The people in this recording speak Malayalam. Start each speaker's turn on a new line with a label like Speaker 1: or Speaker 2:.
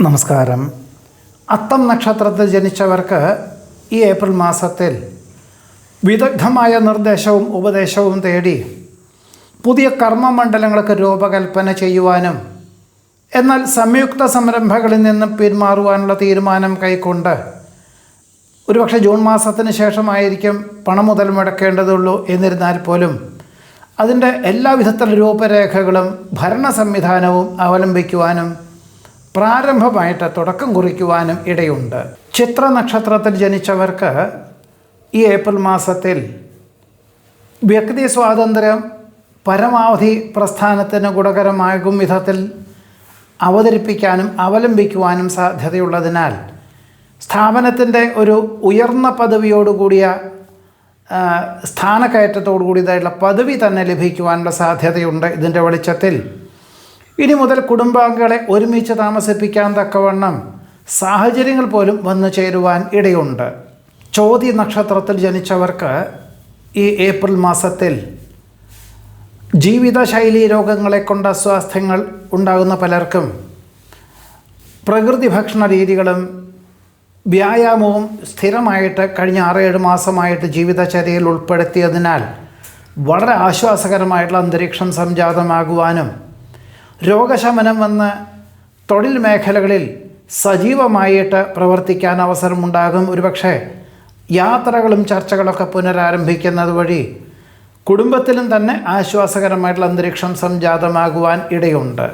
Speaker 1: നമസ്കാരം. അത്തം നക്ഷത്രത്തിൽ ജനിച്ചവർക്ക് ഈ ഏപ്രിൽ മാസത്തിൽ വിദഗ്ധമായ നിർദ്ദേശവും ഉപദേശവും തേടി പുതിയ കർമ്മമണ്ഡലങ്ങൾക്ക് രൂപകൽപ്പന ചെയ്യുവാനും എന്നാൽ സംയുക്ത സംരംഭങ്ങളിൽ നിന്നും പിന്മാറുവാനുള്ള തീരുമാനം കൈക്കൊണ്ട് ഒരുപക്ഷെ ജൂൺ മാസത്തിന് ശേഷമായിരിക്കും പണം മുതൽ മുടക്കേണ്ടതുള്ളൂ. എന്നിരുന്നാൽ പോലും അതിൻ്റെ എല്ലാവിധത്തിലുള്ള രൂപരേഖകളും ഭരണ സംവിധാനവും അവലംബിക്കുവാനും പ്രാരംഭമായിട്ട് തുടക്കം കുറിക്കുവാനും ഇടയുണ്ട്. ചിത്ര നക്ഷത്രത്തിൽ ജനിച്ചവർക്ക് ഈ ഏപ്രിൽ മാസത്തിൽ വ്യക്തി സ്വാതന്ത്ര്യം പരമാവധി പ്രസ്ഥാനത്തിന് ഗുണകരമാകും വിധത്തിൽ അവതരിപ്പിക്കാനും അവലംബിക്കുവാനും സാധ്യതയുള്ളതിനാൽ സ്ഥാപനത്തിൻ്റെ ഒരു ഉയർന്ന പദവിയോടുകൂടിയ സ്ഥാനക്കയറ്റത്തോടുകൂടിയതായിട്ടുള്ള പദവി തന്നെ ലഭിക്കുവാനുള്ള സാധ്യതയുണ്ട്. ഇതിൻ്റെ വെളിച്ചത്തിൽ ഇനി മുതൽ കുടുംബാംഗങ്ങളെ ഒരുമിച്ച് താമസിപ്പിക്കാൻ തക്കവണ്ണം സാഹചര്യങ്ങൾ പോലും വന്നു ചേരുവാൻ ഇടയുണ്ട്. ചോതി നക്ഷത്രത്തിൽ ജനിച്ചവർക്ക് ഈ ഏപ്രിൽ മാസത്തിൽ ജീവിതശൈലി രോഗങ്ങളെ കൊണ്ട് അസ്വാസ്ഥ്യങ്ങൾ ഉണ്ടാകുന്ന പലർക്കും പ്രകൃതി ഭക്ഷണ രീതികളും വ്യായാമവും സ്ഥിരമായിട്ട് കഴിഞ്ഞ 6-7 മാസമായിട്ട് ജീവിതചര്യയിൽ ഉൾപ്പെടുത്തിയതിനാൽ വളരെ ആശ്വാസകരമായിട്ടുള്ള അന്തരീക്ഷം സംജാതമാകുവാനും രോഗശമനം വന്ന് തൊഴിൽ മേഖലകളിൽ സജീവമായിട്ട് പ്രവർത്തിക്കാൻ അവസരമുണ്ടാകും. ഒരുപക്ഷെ യാത്രകളും ചർച്ചകളൊക്കെ പുനരാരംഭിക്കുന്നത് വഴി കുടുംബത്തിലും തന്നെ ആശ്വാസകരമായിട്ടുള്ള അന്തരീക്ഷം സംജാതമാകുവാൻ ഇടയുണ്ട്.